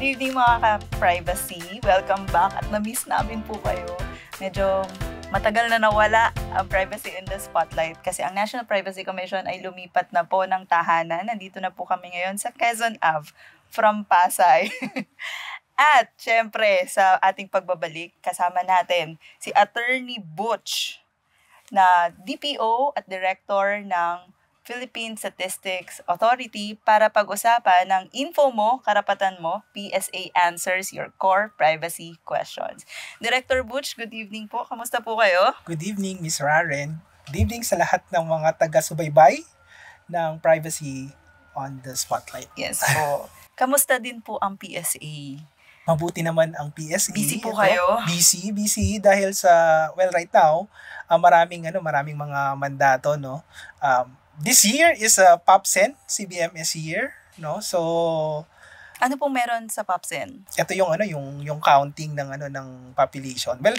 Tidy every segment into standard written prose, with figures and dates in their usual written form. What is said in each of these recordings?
Good evening mga ka-privacy. Welcome back at na-miss namin po kayo. Medyo matagal na nawala ang privacy in the spotlight kasi ang National Privacy Commission ay lumipat na po ng tahanan. Nandito na po kami ngayon sa Quezon Ave from Pasay. At syempre sa ating pagbabalik, kasama natin si Attorney Butch na DPO at Director ng Philippine Statistics Authority para pag-usapan ng Info Mo, Karapatan Mo, PSA Answers Your Core Privacy Questions. Director Butch, good evening po. Kamusta po kayo? Good evening, Ms. Raren. Good evening sa lahat ng mga taga-subaybay ng Privacy on the Spotlight. Yes po. Kamusta din po ang PSA? Mabuti naman ang PSA. Busy po kayo? Busy dahil sa, right now, maraming mga mandato, no? This year is a POPSEN, CBMS year, no? So ano pong meron sa POPSEN? Ito yung counting ng population. Well,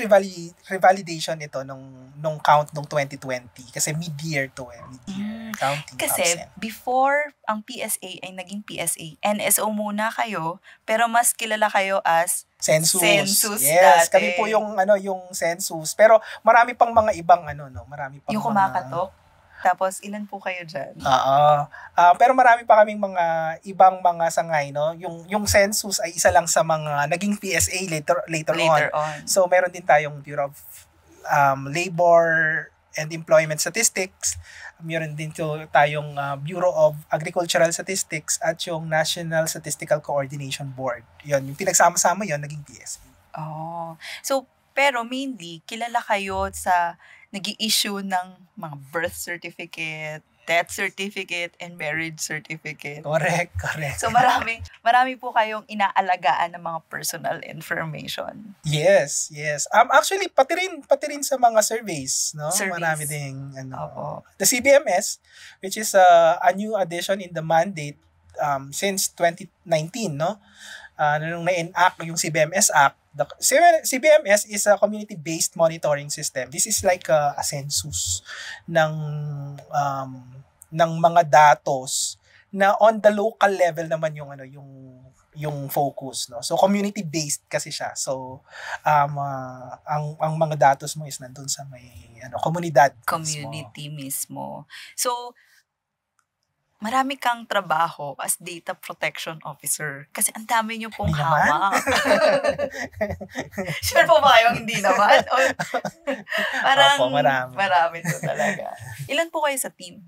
revalidation ito nung count nung 2020 kasi mid-year to mid-year counting. Kasi POPSEN. Before ang PSA ay naging PSA, NSO muna kayo, pero mas kilala kayo as Census yes, dati. kami po yung census. Pero marami pang mga ibang marami pang yung kumakatok. Tapos, ilan po kayo dyan? Pero marami pa kaming mga ibang mga sangay, no? Yung census ay isa lang sa mga naging PSA later on. So, meron din tayong Bureau of Labor and Employment Statistics. Meron din tayong Bureau of Agricultural Statistics at yung National Statistical Coordination Board. Yun, yung pinagsama-sama yun, naging PSA. So, pero mainly, kilala kayo sa nag-i-issue ng mga birth certificate, death certificate, and marriage certificate. Correct. So marami po kayong inaalagaan ng mga personal information. Yes. Actually, pati rin sa mga surveys, no? Marami ding The CBMS, which is a new addition in the mandate since 2019, no? Nung na-enact yung CBMS Act. The CBMS is a community-based monitoring system. This is like a census ng mga datos na on the local level naman yung focus, no. So community-based kasi siya. So ang mga datos mo is nandun sa may komunidad community mismo. So marami kang trabaho as data protection officer kasi ang dami niyo pong hawak. Sure po ba kayong hindi naman? Parang marami to talaga. Ilan po kayo sa team?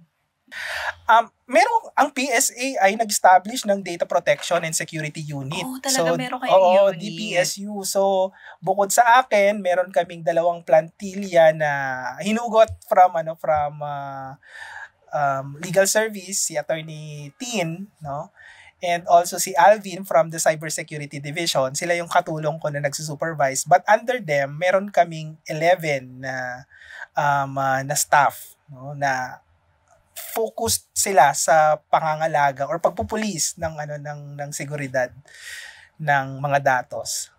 Ang PSA ay nag-establish ng Data Protection and Security Unit. Talaga meron kayong unit. DPSU. So, bukod sa akin, meron kaming 2 plantilla na hinugot from legal service, si Attorney Tin, no? And also si Alvin from the Cybersecurity Division. Sila yung katulong ko na nagsusupervise. But under them, meron kaming 11 na staff, no? Na focused sila sa pangangalaga or pagpupulis ng seguridad ng mga datos.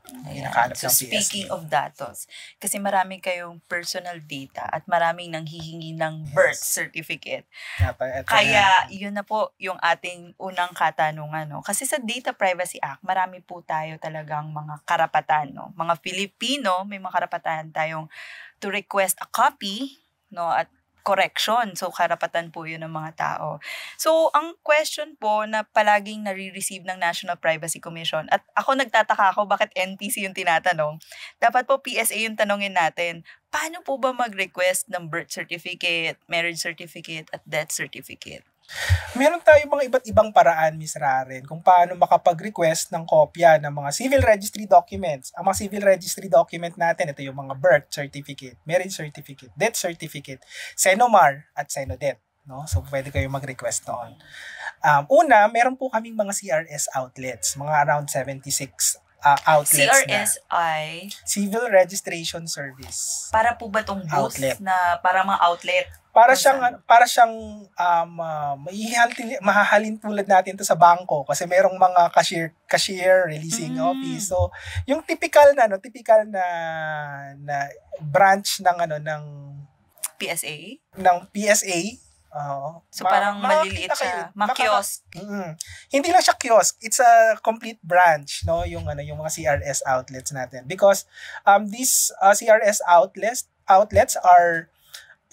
So speaking of datos, kasi marami kayong personal data at maraming nanghihingi ng birth certificate. Kaya yun na po yung ating unang katanungan. No? Kasi sa Data Privacy Act, marami po tayo talagang mga karapatan. No? Mga Filipino, may mga karapatan tayong to request a copy, no, at correction. So, karapatan po yun ng mga tao. So, ang question po na palaging nare-receive ng National Privacy Commission, at ako nagtataka ako bakit NPC yung tinatanong, dapat po PSA yung tanongin natin, paano po ba mag-request ng birth certificate, marriage certificate, at death certificate? Meron tayong mga iba't ibang paraan, Ms. Raren, kung paano makapag-request ng kopya ng mga civil registry documents. Ang mga civil registry document natin, ito yung mga birth certificate, marriage certificate, death certificate, Senomar at Senodet. No? So, pwede kayo mag-request doon. Una, meron po kaming mga CRS outlets, mga around 76 outlets CRSI? Civil Registration Service. Para po ba itong booth outlet na para mga outlet? Para siyang mahahalin tulad natin to sa bangko kasi merong mga cashier releasing office. So, yung typical na branch ng PSA? Ng PSA So parang maliliit siya, kiosk. Hindi lang siya kiosk, it's a complete branch, no, yung mga CRS outlets natin, because these CRS outlets are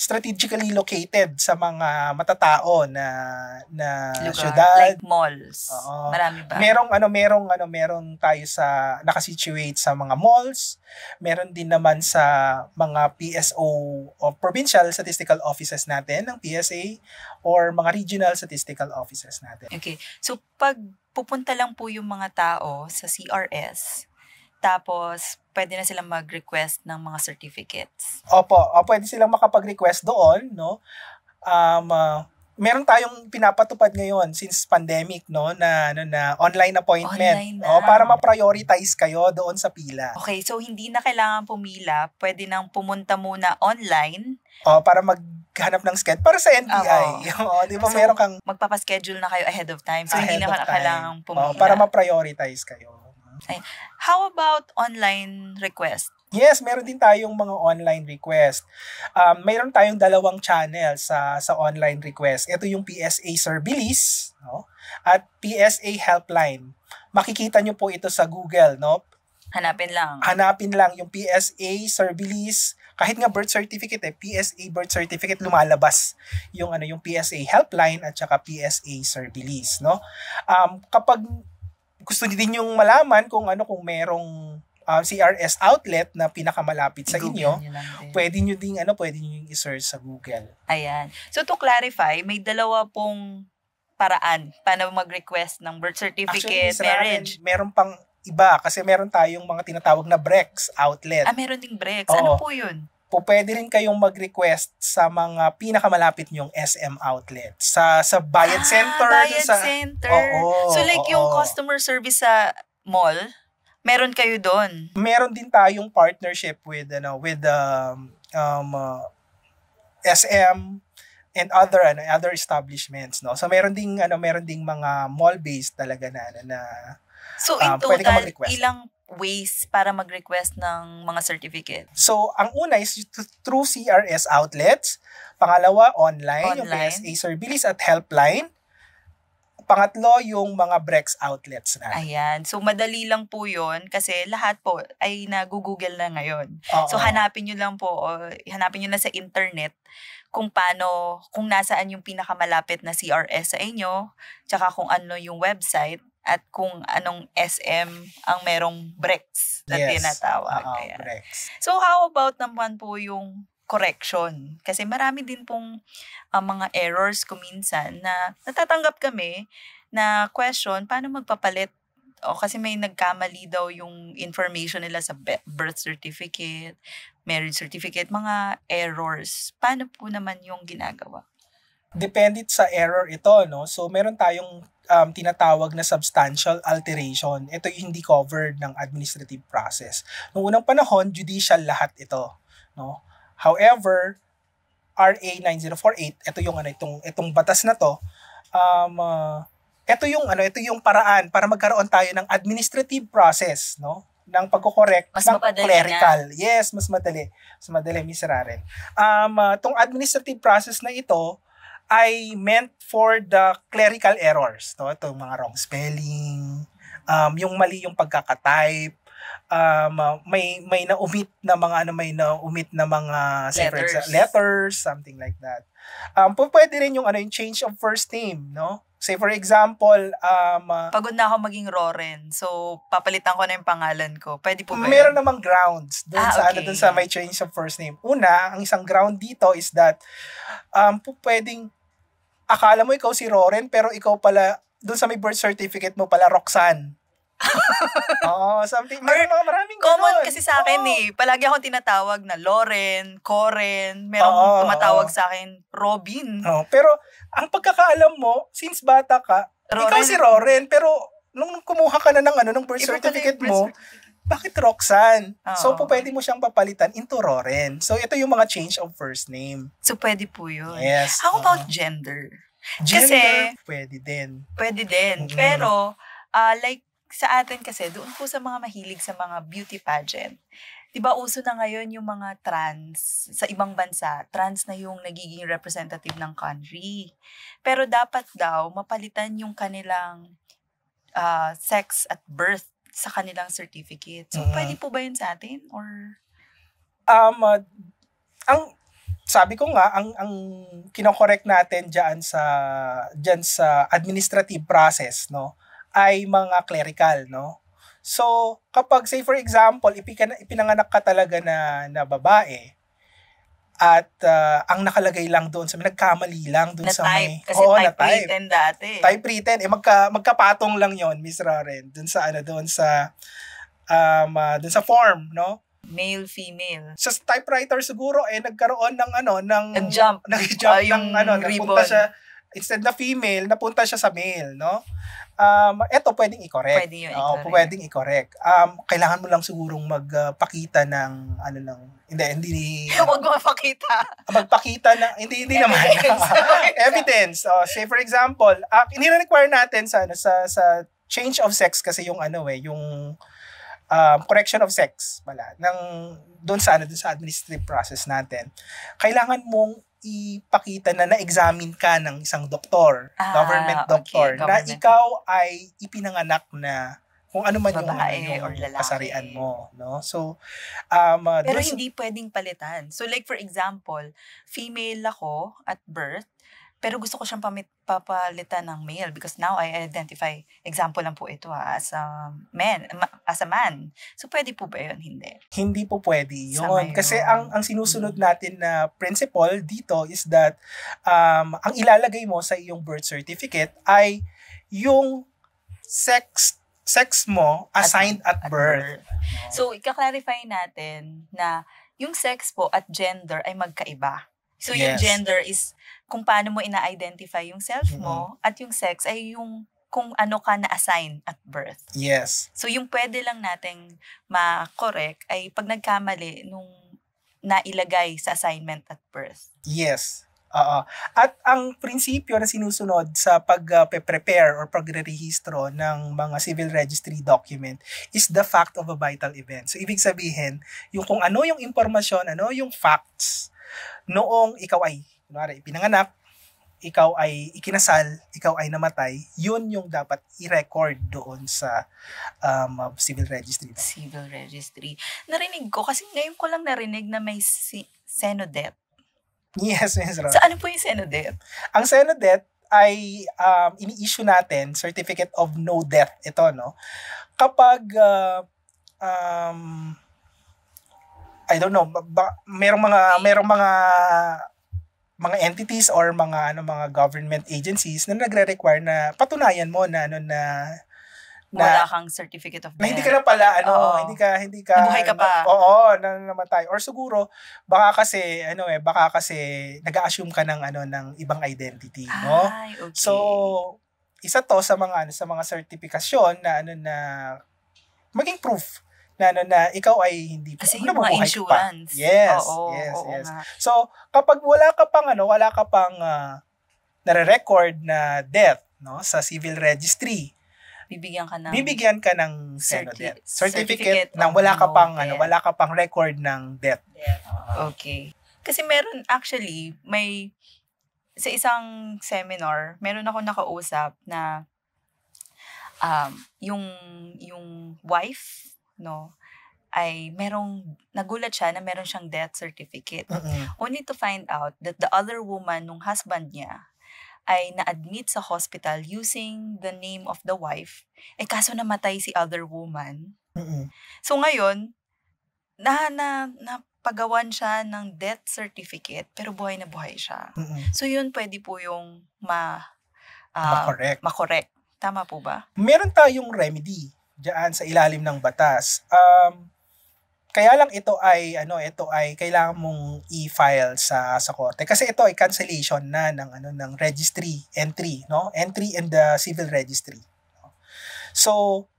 strategically located sa mga matatao na lugar, syudad, like malls. Marami ba? Merong tayo sa nakasituate sa mga malls. Meron din naman sa mga PSO o provincial statistical offices natin ng PSA or mga regional statistical offices natin. Okay. So pag pupunta lang po yung mga tao sa CRS, tapos pwede na silang mag-request ng mga certificates. Opo, pwede silang makapag-request doon, no? Meron tayong pinapatupad ngayon since pandemic, no, na online appointment. Para ma-prioritize kayo doon sa pila. Okay, so hindi na kailangan pumila, pwede nang pumunta muna online. Para maghanap ng schedule para sa NBI. Di ba, so, meron kang magpapaschedule na kayo ahead of time. So hindi na kailangan pumila. Para ma-prioritize kayo. How about online request? Yes, meron din tayong mga online request. Mayroon tayong 2 channel sa online request. Ito yung PSA Servilis, no? At PSA Helpline. Makikita nyo po ito sa Google, no? Hanapin lang yung PSA Servilis. Kahit nga birth certificate, PSA birth certificate, lumalabas yung PSA Helpline at saka PSA Servilis, no? Kapag gusto din yung malaman kung merong CRS outlet na pinakamalapit sa inyo, pwede nyo yung i-search sa Google. Ayan. So to clarify, may 2 pong paraan paano mag-request ng birth certificate, marriage. Meron pang iba kasi meron tayong mga tinatawag na BREX outlet. Meron ding BREX. Ano po yun? Pwede rin kayong mag-request sa mga pinakamalapit nyong SM outlet. Sa Bayad Center. Bayad Center. So like yung customer service sa mall, meron kayo doon? Meron din tayong partnership with SM and other establishments, no. So meron ding mga mall-based talaga na so in total, ilang ways para mag-request ng mga certificate? So, ang una is through CRS outlets. Pangalawa, online. Yung PSA Servilis at Helpline. Pangatlo, yung mga BREX outlets na. Ayan. So, madali lang po yun kasi lahat po ay nag-google na ngayon. So, hanapin nyo na sa internet kung nasaan yung pinakamalapit na CRS sa inyo, tsaka kung ano yung website, at kung anong SM ang merong BREX na tinatawag. BREX. So, how about naman po yung correction? Kasi marami din pong mga errors kuminsan na natatanggap kami na question, paano magpapalit? Kasi may nagkamali daw yung information nila sa birth certificate, marriage certificate, mga errors. Paano po naman yung ginagawa? Depende sa error ito, no? So, meron tayong tinatawag na substantial alteration. Ito yung hindi covered ng administrative process. Noong unang panahon, judicial lahat ito, no? However, RA 9048, ito yung itong batas na to, ito yung paraan para magkaroon tayo ng administrative process, no? Ng pagko-correct ng clerical. Yes, mas madali. Mas madali, Miss Raren. Tong administrative process na ito ay meant for the clerical errors. No? Itong mga wrong spelling, yung mali yung pagkaka-type, may na-omit na mga letters, something like that. Pwede rin yung change of first name, no? Say for example, pagod na ako maging Roren, so papalitan ko na yung pangalan ko. Pwede po ba yun? Meron namang grounds doon sa may change of first name. Una, ang isang ground dito is that pwedeng akala mo ikaw si Roren, pero ikaw pala, doon sa may birth certificate mo pala, Roxanne. Something. Maraming common ganun. Kasi sa akin palagi akong tinatawag na Loren, Coren, merong tumatawag sa akin, Robin. Pero, ang pagkakaalam mo, since bata ka, ikaw si Roren, pero nung kumuha ka na ng birth certificate mo, bakit Roxanne? So, pwede mo siyang papalitan into Roren. So, ito yung mga change of first name. So, pwede po yun. Yes. How about gender? Gender, pwede din. Pwede din. Mm-hmm. Pero, like, sa atin kasi, doon po sa mga mahilig sa mga beauty pageant, 'Di ba uso na ngayon yung mga trans sa ibang bansa, trans na yung nagiging representative ng country. Pero dapat daw mapalitan yung kanilang sex at birth sa kanilang certificate. So, pwede po ba yun sa atin? Or ang sabi ko nga, ang kino-correct natin diyan sa administrative process, no, ay mga clerical, no. So, kapag say for example, ipinanganak ka talaga na babae at ang nakalagay lang doon sa nagkamali lang doon sa type, may kasi type written dati. Type written magkapatong lang 'yon, Miss Roren, doon sa doon sa form, no? Male, female. Sa typewriter siguro nagkaroon ng nag-jump yung napunta siya, instead na female, napunta siya sa male, no? Eto pwedeng i-correct. Pwedeng i-correct. Kailangan mo lang sigurong magpakita ng hindi wag magpakita. Magpakita ng hindi naman. Evidence. Say for example, ini-require natin sa change of sex kasi yung yung correction of sex doon sa administrative process natin. Kailangan mong ipakita na na-examine ka ng isang doktor, government doctor, na ikaw ay ipinanganak na kung ano man babae yung kasarian mo, no? So, pero hindi pwedeng palitan. So like for example, female ako at birth, pero gusto ko siyang papalitan ng male because now I identify, example lang po ito as a man. So pwede po ba yun? Hindi po pwede yun. Kasi ang sinusunod natin na principle dito is that ang ilalagay mo sa iyong birth certificate ay yung sex mo assigned at birth. So ika-clarify natin na yung sex po at gender ay magkaiba. So, yung gender is kung paano mo ina-identify yung self mo at yung sex ay yung kung ano ka na-assign at birth. Yes. So, yung pwede lang nating ma-correct ay pag nagkamali nung nailagay sa assignment at birth. Yes. At ang prinsipyo na sinusunod sa pag-prepare or pagre-rehistro ng mga civil registry document is the fact of a vital event. So, ibig sabihin, yung kung ano yung impormasyon, ano yung facts, noong ikaw ay, kunwari, ipinanganak, ikaw ay ikinasal, ikaw ay namatay, yun yung dapat i-record doon sa civil registry. Civil registry. Narinig ko, kasi ngayon ko lang narinig na may Senodet. Yes, right. So, ano po yung Senodet? Ang Senodet ay ini-issue natin, Certificate of No Death, ito, no? Kapag I don't know, merong mga entities or mga government agencies na nagre-require na patunayan mo na wala kang certificate of death. Na hindi ka na pala hindi ka nabuhay ka pa. namatay, or siguro baka kasi nag-a-assume ka ng ibang identity, no? Okay. So isa to sa mga certification na maging proof na ikaw ay hindi pa kasi yung mga insurance. Yes. So kapag wala ka pang nare-record na death, no, sa civil registry, bibigyan ka ng Senodet certificate nang wala ka pang record ng death. Okay. Kasi meron actually sa isang seminar, meron ako nakausap na yung wife, no, ay nagulat siya na meron siyang death certificate. Only to find out that the other woman, nung husband niya, ay na-admit sa hospital using the name of the wife, kaso namatay si other woman. So ngayon, napagawan siya ng death certificate, pero buhay na buhay siya. So yun pwede po yung ma-correct. Tama po ba? Meron tayong remedy diyan sa ilalim ng batas. Kaya lang ito ay kailangan mong i-file sa korte kasi ito ay cancellation na ng registry entry, no? Entry in the civil registry. So,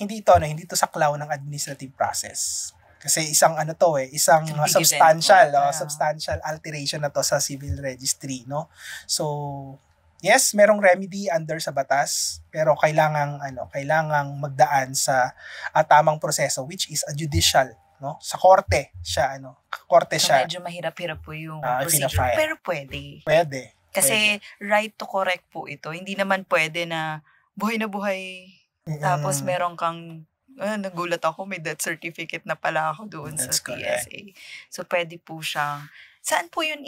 hindi to saklaw ng administrative process. Kasi isang substantial alteration na to sa civil registry, no? So, yes, merong remedy under sa batas, pero kailangang magdaan sa tamang proseso, which is a judicial no? Sa korte siya, korte so, siya. medyo mahirap-hirap po yung procedure. Pero pwede. Kasi right to correct po ito. Hindi naman pwede na buhay na buhay. Tapos meron kang, nagulat ako, may death certificate na pala ako doon sa PSA. So pwede po siyang, saan po yun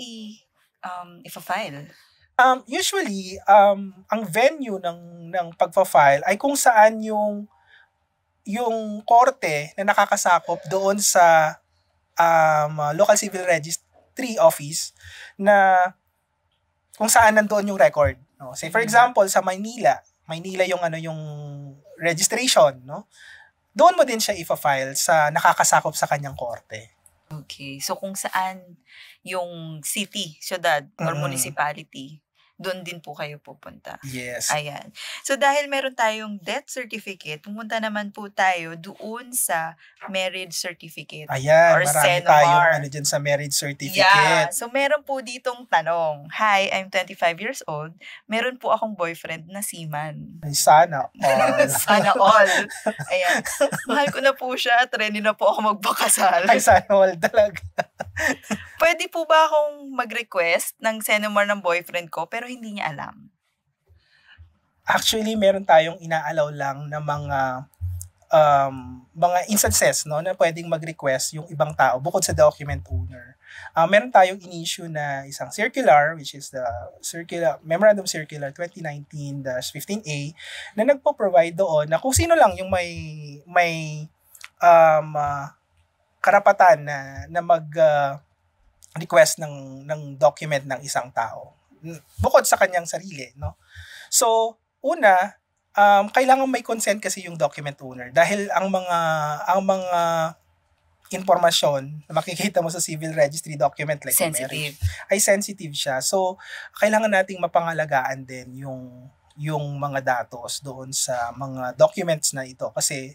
ifa-file? Usually, ang venue ng pagpa-file ay kung saan yung korte na nakakasakop doon sa local civil registry office na kung saan nandoon yung record, no? Say for example sa Maynila yung yung registration, no? Doon mo din siya ifa-file sa nakakasakop sa kanyang korte. Okay. So kung saan yung city, syudad or municipality, doon din po kayo pupunta. Yes. Ayan. So dahil meron tayong death certificate, pumunta naman po tayo doon sa marriage certificate. Ayan, or marami tayong dyan sa marriage certificate. Yeah. So meron po ditong tanong, Hi, I'm 25 years old. Meron po akong boyfriend na seaman. Ay, sana all. Sana all. Ayan. Mahal ko na po siya at ready na po ako magpakasal. Ay, sana all talaga. Pwede po ba akong mag-request ng Senomar ng boyfriend ko pero hindi niya alam? Actually, meron tayong inaalaw lang na mga instances, no, na pwedeng mag-request yung ibang tao bukod sa document owner. Meron tayong in-issue na isang circular, which is the Memorandum Circular 2019-15A, na nagpo-provide doon na kung sino lang yung may karapatan na mag-request ng document ng isang tao bukod sa kanyang sarili, no? So, una, kailangan may consent kasi yung document owner dahil ang mga impormasyon na makikita mo sa civil registry document like sensitive. Ay sensitive siya. So, kailangan nating mapangalagaan din yung mga datos doon sa mga documents na ito kasi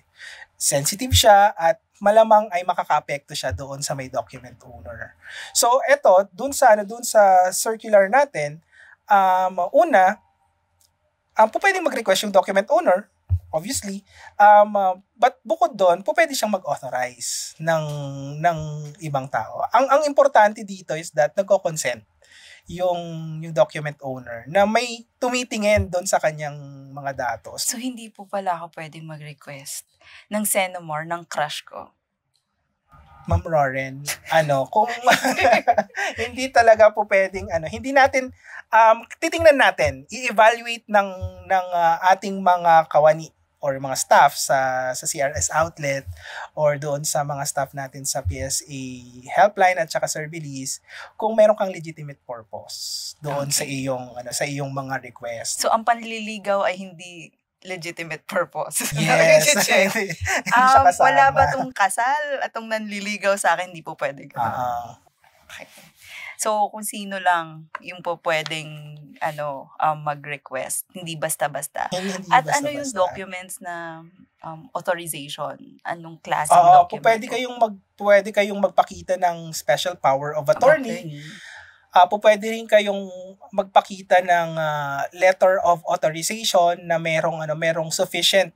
sensitive siya at malamang ay makakaapekto siya doon sa may document owner. So, eto, doon sa circular natin, una, pwedeng mag-request yung document owner, obviously, but bukod doon, pwede siyang mag-authorize ng ibang tao. Ang importante dito is that nagko-consent yung document owner na may tumitingin doon sa kanyang mga datos. So, hindi po pala ako pwedeng mag-request ng Senomar ng crush ko? Ma'am Roren, kung hindi talaga po pwedeng, hindi natin, titingnan natin, i-evaluate ng ating mga kawani or mga staff sa CRS outlet or doon sa mga staff natin sa PSA helpline at saka Servilis kung meron kang legitimate purpose doon sa iyong mga request. So ang panliligaw ay hindi legitimate purpose. Yes. Wala ba tong kasal at tong nanliligaw sa akin, hindi po pwede. Okay. So, kung sino lang yung po pwedeng mag-request, hindi basta-basta. At ano yung documents na authorization? Anong klaseng document? Pwede kayong magpakita ng special power of attorney. Pwede rin kayong magpakita ng letter of authorization na merong sufficient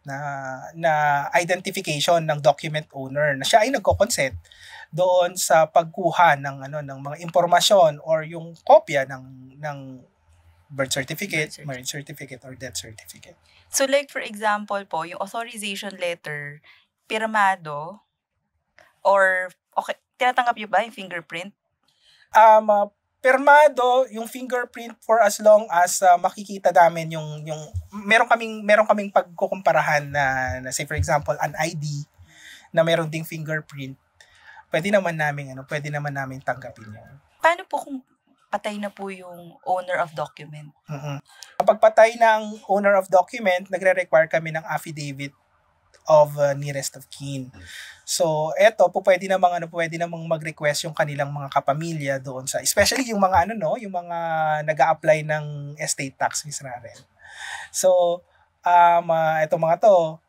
na identification ng document owner na siya ay nagko-consent doon sa pagkuha ng mga impormasyon or yung kopya ng birth certificate, marriage certificate, or death certificate. So like for example po, yung authorization letter, pirmado, or okay, tinatanggap niyo ba yung fingerprint? Pirmado yung fingerprint for as long as makikita namin yung meron kaming pagkukumparahan na say for example an ID na meron ding fingerprint. Pwede naman namin tanggapin 'yan. Paano po kung patay na po yung owner of document? Kapag patay ng owner of document, nagre-require kami ng affidavit of nearest of kin. So, eto pwede namang mag-request yung kanilang mga kapamilya doon sa, especially yung mga yung mga nag-a-apply ng estate tax, Miss Raren. So, eto mga to,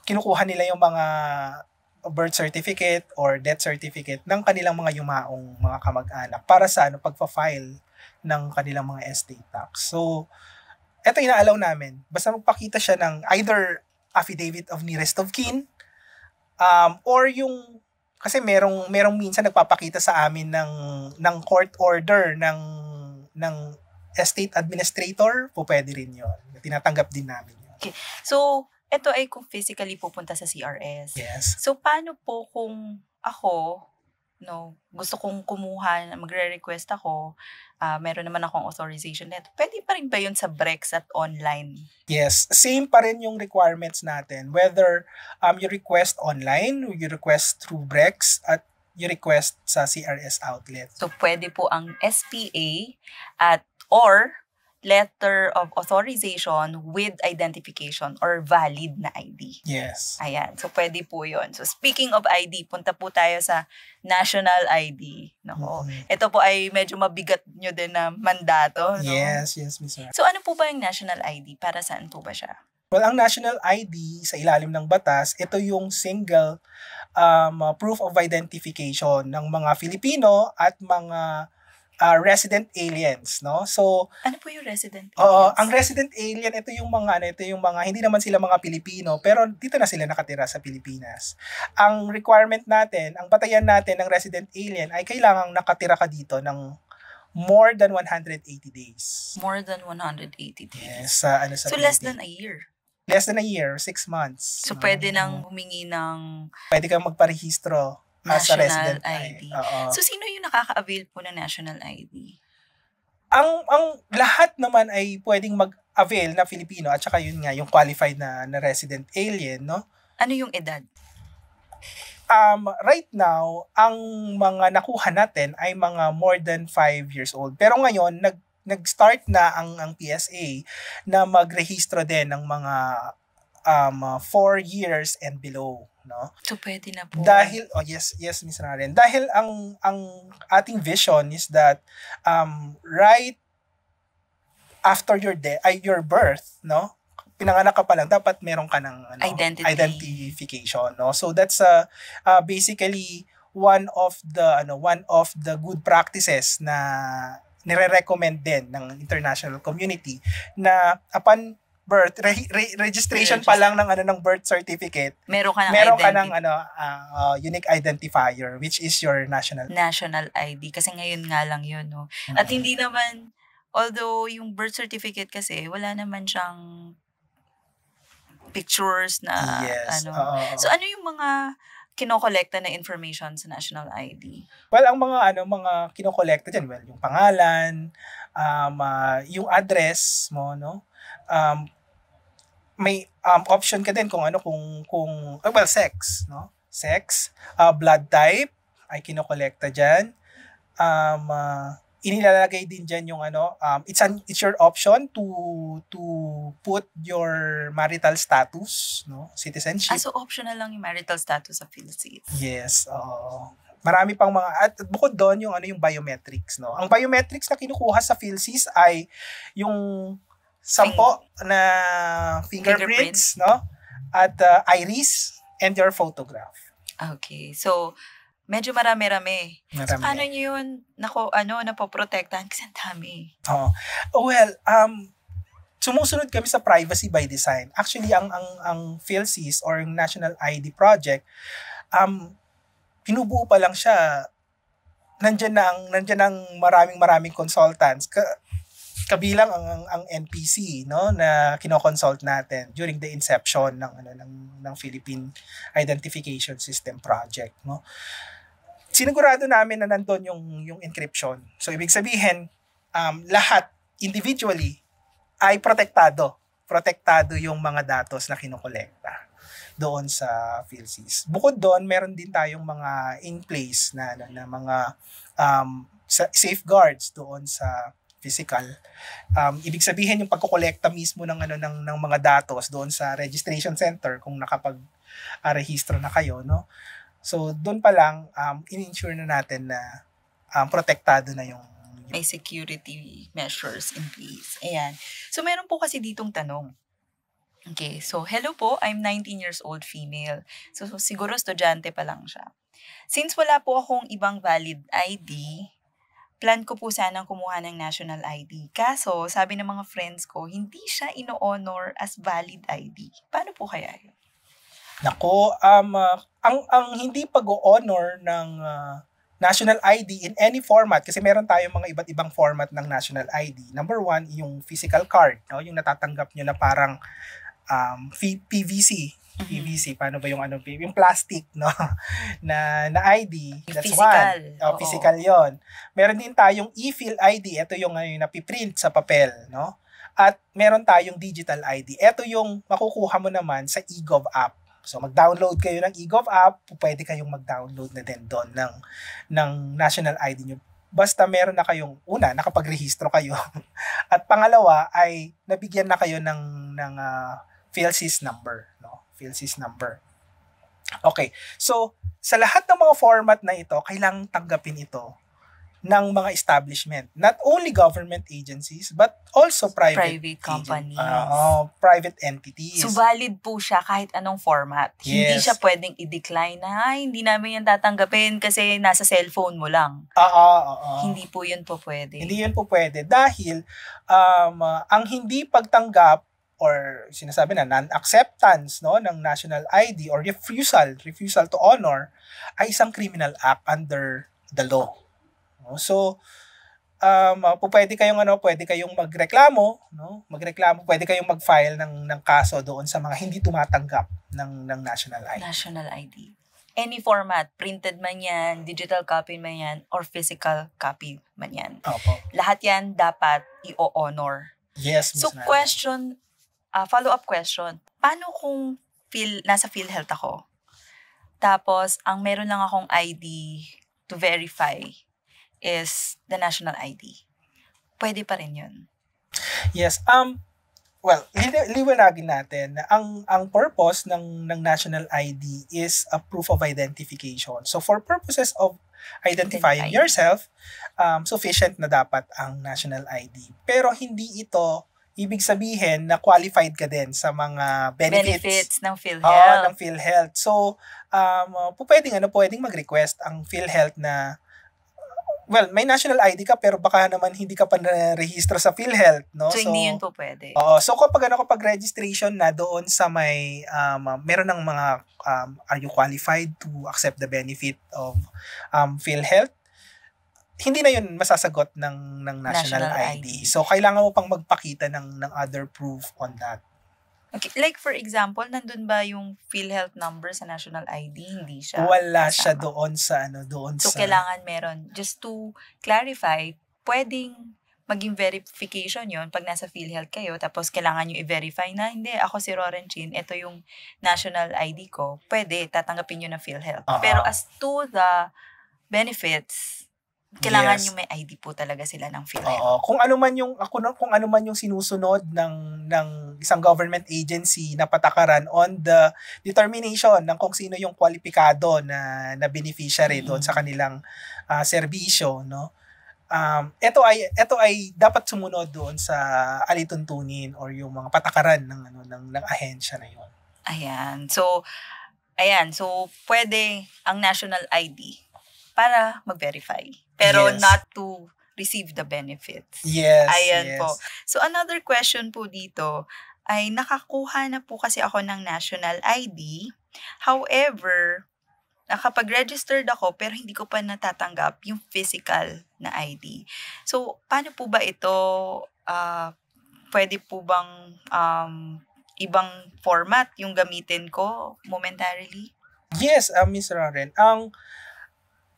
kinukuha nila yung mga birth certificate or death certificate ng kanilang mga yumaong mga kamag-anak para sa pagpa-file ng kanilang mga estate tax. So, eto inaalaw namin. Basta magpakita siya ng either affidavit of nearest of kin, Or yung kasi merong minsan nagpapakita sa amin ng court order ng estate administrator, pwede rin 'yon. Tinatanggap din namin 'yon. Okay. So, ito ay kung physically pupunta sa CRS. Yes. So, paano po kung ako, gusto kong kumuha, magre-request ako, meron naman akong authorization letter. Pwede pa rin ba yun sa Brex at online? Yes, same pa rin yung requirements natin. Whether you request online, you request through Brex, at you request sa CRS outlet. So, pwede po ang SPA or letter of authorization with identification or valid na ID. Yes. Ayan. So, pwede po yun. So, speaking of ID, punta po tayo sa national ID. Ito po ay medyo mabigat nyo din na mandato. Yes, Ms. So, ano po ba yung national ID? Para saan po ba siya? Well, ang national ID sa ilalim ng batas, ito yung single proof of identification ng mga Filipino at mga resident aliens, no? So, ano po yung resident aliens? Ang resident alien, ito yung mga hindi naman sila mga Pilipino, pero dito na sila nakatira sa Pilipinas. Ang requirement natin, ang batayan natin ng resident alien ay kailangang nakatira ka dito ng more than 180 days. More than 180 days. Yes, sa so less than a year. Less than a year, 6 months. So pwede nang humingi ng pwede kang magparehistro as a resident ID. So, sino yung nakaka-avail po ng national ID? Ang lahat naman ay pwedeng mag-avail na Filipino at saka yun nga, yung qualified na resident alien, no? Ano yung edad? Right now, ang mga nakuha natin ay mga more than 5 years old. Pero ngayon, nag-start na ang PSA na magrehistro din ng mga 4 years and below, no? So pwede na po. Dahil yes Ms. Raren. Dahil ang ating vision is that right after your birth, no? Pinanganak ka pa lang, dapat meron ka ng identification, no? So that's basically one of the good practices na nire-recommend din ng international community na upon birth registration pa lang ng birth certificate, meron ka ng unique identifier, which is your national ID, kasi ngayon nga lang yun, no? At hindi naman, although yung birth certificate kasi wala naman siyang pictures na so ano yung mga kinokolekta na information sa national ID? Well, ang mga kinokolekta diyan, yung pangalan, yung address mo, no? May option ka din kung sex, no? Sex, blood type ay kinokolekta diyan. Inilalagay din diyan yung it's your option to put your marital status, no? Citizenship. So optional lang yung marital status sa PhilSys. Yes, marami pang mga, at bukod doon yung biometrics, no? Ang biometrics na kinukuha sa PhilSys ay yung 10 na fingerprints, no? At iris and your photograph. Okay. So, medyo marami-rami. So, paano nyo yun napoprotektahan? Kasi ang dami. Well, sumusunod kami sa privacy by design. Actually, ang PhilSys or yung National ID Project, pinubuo pa lang siya. Nandiyan ang maraming consultants. Kabilang ang NPC, no, na kinoconsult natin during the inception ng Philippine Identification System Project, no. Sinigurado namin na nandoon yung encryption. So ibig sabihin, lahat individually ay protektado yung mga datos na kinokolekta doon sa PhilSys. Bukod doon, meron din tayong mga in place na mga safeguards doon sa physical. Ibig sabihin yung pagkokolekta mismo ng mga datos doon sa registration center kung nakapag-rehistro na kayo, no? So doon pa lang in-ensure na natin na protektado na yung may security measures in place. Ayan. So meron po kasi ditong tanong. Okay, so hello po, I'm 19 years old female. So siguro estudyante pa lang siya. Since wala po akong ibang valid ID, plan ko po sanang kumuha ng national ID. Kaso, sabi ng mga friends ko, hindi siya ino-honor as valid ID. Paano po kaya yun? Nako, ang hindi pag-o-honor ng national ID in any format, kasi meron tayong mga iba't ibang format ng national ID. Number one, yung physical card, no? Yung natatanggap nyo na parang PVC. PVC, paano ba yung yung plastic, no? na ID. That's physical. One. Physical yon. Meron din tayong e-fill ID. Ito yung napiprint sa papel, no? At meron tayong digital ID. Ito yung makukuha mo naman sa eGov app. So mag-download kayo ng eGov app, pwede kayong mag-download na din doon ng national ID nyo. Basta meron na kayong, una, nakapagrehistro kayo. At pangalawa ay nabigyan na kayo ng PhilSys number, no? PhilSys number. Okay. So sa lahat ng mga format na ito, kailangang tanggapin ito ng mga establishment. Not only government agencies, but also private companies. Private entities. So, valid po siya kahit anong format. Yes. Hindi siya pwedeng i-decline na, hindi namin yan tatanggapin kasi nasa cellphone mo lang. Hindi po yun po pwede. Hindi yun po pwede. Dahil, ang hindi pagtanggap or sinasabi na non-acceptance, no, ng national ID or refusal to honor ay isang criminal act under the law. So, pwede kayong magreklamo, no? Pwede kayong mag-file ng kaso doon sa mga hindi tumatanggap ng national ID. National ID. Any format, printed man yan, digital copy man yan, or physical copy man yan. Opo. Lahat yan dapat i-honor. Yes, Ms. So, follow-up question. Paano kung nasa PhilHealth ako? Tapos, ang meron lang akong ID to verify is the national ID. Pwede pa rin yun. Yes. Well, liwanagin natin na ang purpose ng national ID is a proof of identification. So for purposes of identifying yourself, sufficient na dapat ang national ID. Pero hindi ito ibig sabihin na qualified ka din sa mga benefits ng PhilHealth. Ng PhilHealth. So pwedeng mag-request ang PhilHealth na may national ID ka pero baka naman hindi ka pa na-register sa PhilHealth, no? So hindi yun po pwede. So kapag registration na doon sa may meron ng mga are you qualified to accept the benefit of PhilHealth? Hindi na yun masasagot ng national ID. So kailangan mo pang magpakita ng other proof on that. Okay, like for example, nandun ba yung PhilHealth number sa national ID? Hindi siya. Wala siya doon sa So kailangan meron. Just to clarify, pwedeng maging verification yon pag nasa PhilHealth kayo, tapos kailangan nyo i-verify na, hindi, ako si Roren Chin, ito yung national ID ko. Pwede, tatanggapin nyo ng PhilHealth. Pero as to the benefits, kailangan yung may ID po talaga sila ng PhilHealth. Kung ano man yung sinusunod ng isang government agency na patakaran on the determination ng kung sino yung kwalipikado na beneficiary doon sa kanilang serbisyo, no? Ito ay dapat sumunod doon sa alituntunin or yung mga patakaran ng ahensya na yon. So pwede ang national ID para mag-verify. Pero not to receive the benefits. Yes. Po. So another question po dito ay nakakuha na po kasi ako ng national ID. However, nakapag-registered ako pero hindi ko pa natatanggap yung physical na ID. So paano po ba ito? Pwede po bang ibang format yung gamitin ko momentarily? Yes, Ms. Roren.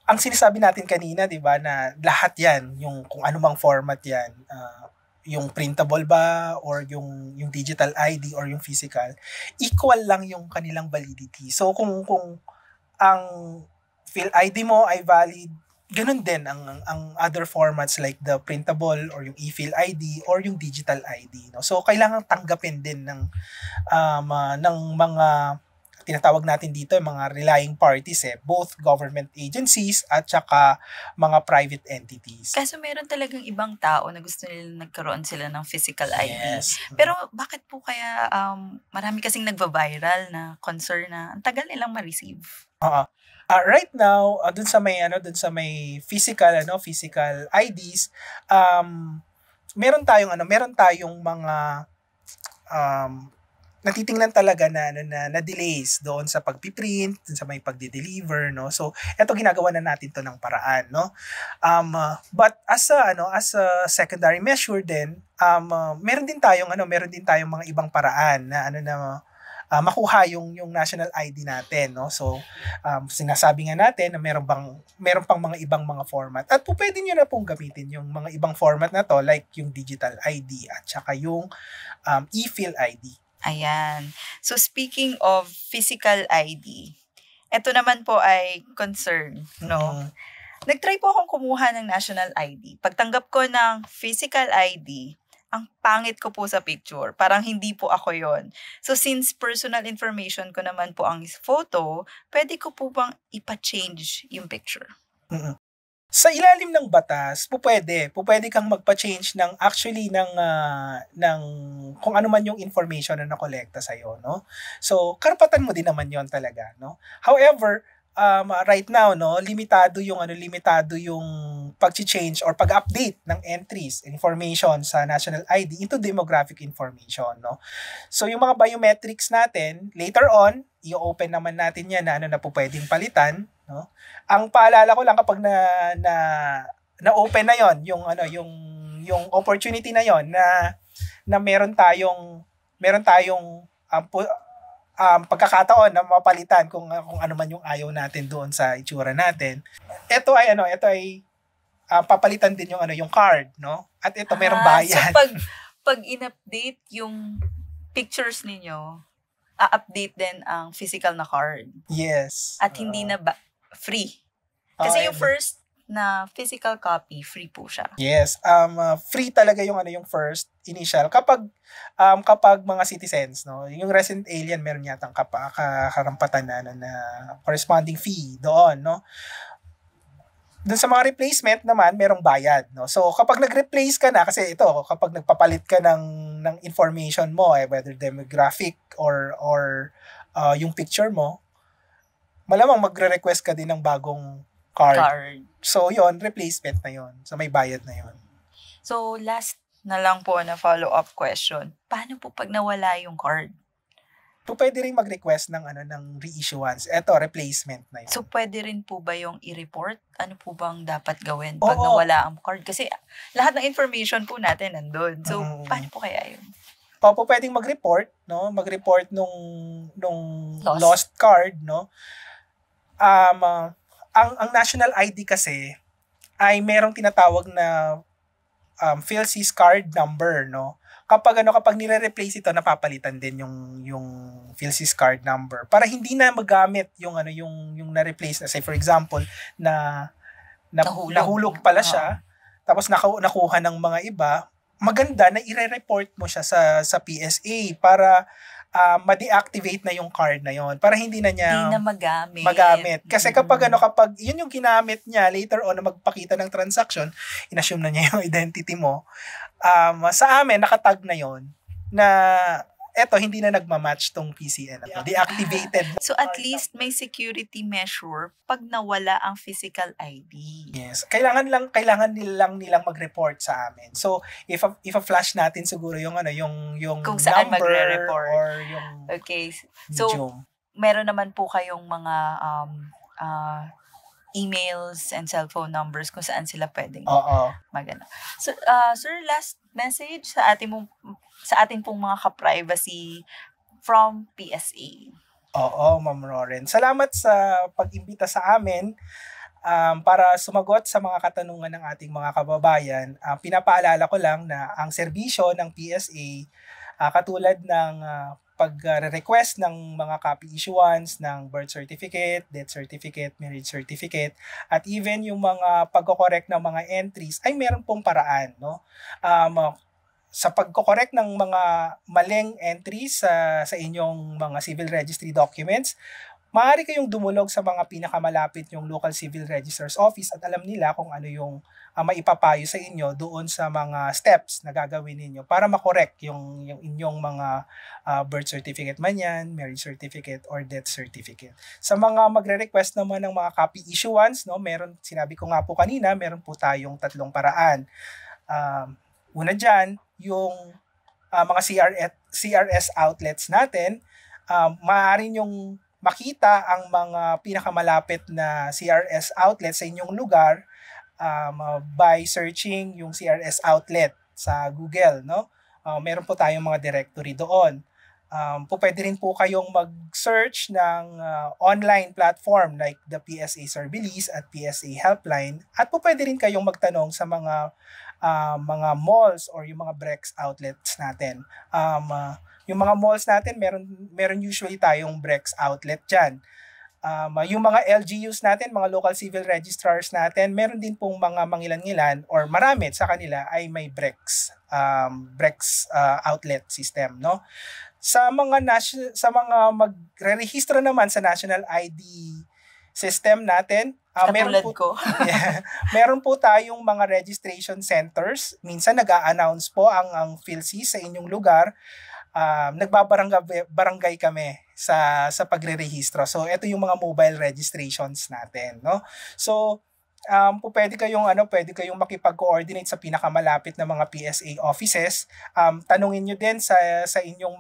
Ang sinasabi natin kanina, 'di ba, na lahat 'yan, yung kung anumang format 'yan, yung printable ba or yung digital ID or yung physical, equal lang yung kanilang validity. So kung ang PhilID mo ay valid, ganun din ang other formats like the printable or yung e-PhilID or yung digital ID, no? So kailangan tanggapin din ng mga tinatawag natin dito yung mga relying parties, both government agencies at saka mga private entities. Kaso meron talagang ibang tao na gusto nila nagkaroon sila ng physical ID. Yes. Pero bakit po kaya marami kasing nagva-viral na concern na ang tagal nilang ma-receive? Right now, dun sa may physical IDs, meron tayong mga natitingnan talaga na delays doon sa pagpiprint, doon sa may pagde-deliver, no? So, eto ginagawa na natin to ng paraan, no? But as a secondary measure din, meron din tayong mga ibang paraan na makuha yung national ID natin, no? So, sinasabi nga natin na meron pang mga ibang mga format. At pwede niyo na pong gamitin yung mga ibang format na to, like yung digital ID at saka yung e-fill ID. Ayan. So, speaking of physical ID, ito naman po ay concern, no? Nag-try po akong kumuha ng national ID. Pagtanggap ko ng physical ID, ang pangit ko po sa picture. Parang hindi po ako yon. So, since personal information ko naman po ang photo, pwede ko po bang ipa-change yung picture? Sa ilalim ng batas, pwede kang magpa-change ng kung ano man yung information na nakolekta sa iyo, no? So, karapatan mo din naman 'yon talaga, no? However, right now, no, limitado yung pag-change or pag-update ng entries, information sa national ID into demographic information, no? So, yung mga biometrics natin, later on, i-open naman natin yan na po pwedeng palitan, no? Ang paalala ko lang kapag na-open na yon, yung opportunity na yon na meron tayong pagkakataon na mapalitan kung ano man yung ayaw natin doon sa itsura natin. Ito ay papalitan din yung card, no? At ito merong bayad. So pag in-update yung pictures ninyo, update din ang physical na card. Yes. At hindi na free. Kasi yung first na physical copy, free po siya. Yes. Free talaga yung first initial kapag mga citizens, no. Yung resident alien meron yatang karampatan na corresponding fee doon, no. Doon sa mga replacement naman merong bayad, no. So kapag nag-replace ka na, kasi ito kapag nagpapalit ka ng information mo, whether demographic or yung picture mo, malamang magre-request ka din ng bagong card. So yon, replacement na yon. So may bayad na yon. So last na lang po na follow-up question. Paano po pag nawala yung card? Pwede rin mag-request ng reissuance. Eto, replacement na yun. So pwede rin po ba yung i-report? Ano po bang dapat gawin pag nawala ang card? Kasi lahat ng information po natin nandun. So paano po kaya yun? Pwedeng mag-report, no? Mag-report nung lost card, no? Ang national ID kasi ay merong tinatawag na PhilSys card number, no? Kapag nire-replace ito, napapalitan din yung PhilSys card number para hindi na magamit yung na-replace na, say for example nahulog pala siya, tapos nakuha ng mga iba. Maganda na i-report mo siya sa PSA para ma-deactivate na yung card na yon, para hindi na magamit. Kasi kapag yun yung ginamit niya later on na magpakita ng transaction, inassume na niya yung identity mo. Sa amin nakatag na yon na eto hindi na nagma-match tong PCN. Deactivated. So at least may security measure pag nawala ang physical ID. Yes. Kailangan nilang mag-report sa amin. So if a flash natin siguro yung kung saan number magre-report or yung okay. So medium. Meron naman po kayong mga emails and cellphone numbers kung saan sila pwedeng magana. So sir, last message sa ating pong mga ka-privacy from PSA. Oo, Ma'am Roren. Salamat sa pag-imbita sa amin para sumagot sa mga katanungan ng ating mga kababayan. Pinapaalala ko lang na ang serbisyo ng PSA katulad ng pag-request ng mga copy issuance ng birth certificate, death certificate, marriage certificate, at even yung mga pagko-correct ng mga entries ay meron pong paraan, no? Sa pagko-correct ng mga maling entries sa inyong mga civil registry documents, maaari kayong dumulog sa mga pinakamalapit yung local civil registrar's office at alam nila kung ano yung maipapayo sa inyo doon sa mga steps na gagawin ninyo para makorek yung inyong mga birth certificate man yan, marriage certificate, or death certificate. Sa mga magre-request naman ng mga copy issuance, no, sinabi ko nga po kanina, meron po tayong 3 paraan. Una dyan, yung mga CRS outlets natin, maaari nyong makita ang mga pinakamalapit na CRS outlet sa inyong lugar by searching yung CRS outlet sa Google, no? Meron po tayong mga directory doon. Pwede rin po kayong mag-search ng online platform like the PSA Servilis at PSA Helpline, at pwede rin kayong magtanong sa mga malls or yung mga Brex outlets natin. Yung mga malls natin, meron usually tayong Brex outlet dyan. Yung mga LGUs natin, mga local civil registrars natin, meron din pong mga mangilan-ngilan or marami sa kanila ay may Brex outlet system, no? Sa mga magre-rehistro naman sa national ID system natin, meron po tayong mga registration centers. Minsan nag-a-announce po ang PhilSys sa inyong lugar. Nagbabarangay kami sa pagre-rehistro. So ito yung mga mobile registrations natin, no? So pwede kayong makipag-coordinate sa pinakamalapit na mga PSA offices. Tanungin niyo din sa inyong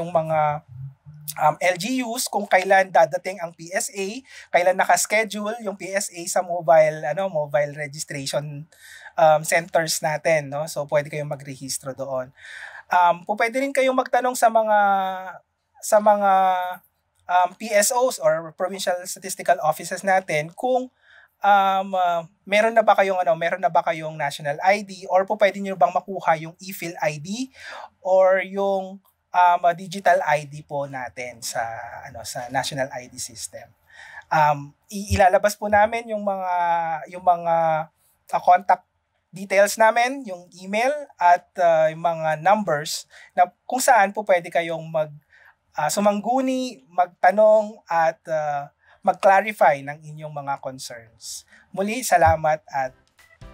mga LGUs kung kailan dadating ang PSA, kailan naka-schedule yung PSA sa mobile registration centers natin, no? So pwede kayong magrehistro doon. Pwede rin kayong magtanong sa mga PSOs or Provincial Statistical Offices natin kung meron na ba kayong national ID, or pwede niyo bang makuha yung e-Phil ID or yung digital ID po natin sa national ID system. Ilalabas po namin yung mga contact details namin, yung email at yung mga numbers na kung saan po pwede kayong sumangguni, magtanong at mag-clarify ng inyong mga concerns. Muli, salamat at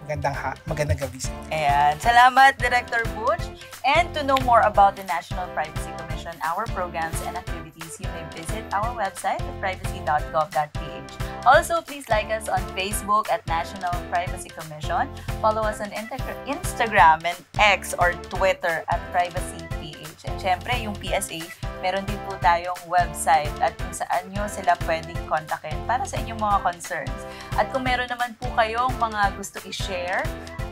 magandang gabi sa inyo. Ayan. Salamat, Director Butch. And to know more about the National Privacy Commission, our programs and activities, you may visit our website at privacy.gov.ph. Also, please like us on Facebook at National Privacy Commission. Follow us on Instagram and X or Twitter at PrivacyPH. And syempre, yung PSA, meron din po tayong website at kung saan nyo sila pwedeng kontakin para sa inyong mga concerns. At kung meron naman po kayong mga gusto i-share,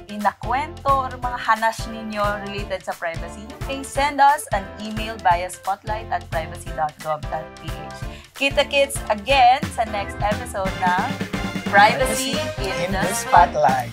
inakwento or mga hanas ninyo related sa privacy, you may send us an email via spotlight@privacy.gov.ph. Kita-kits again sa next episode ng Privacy in the Spotlight.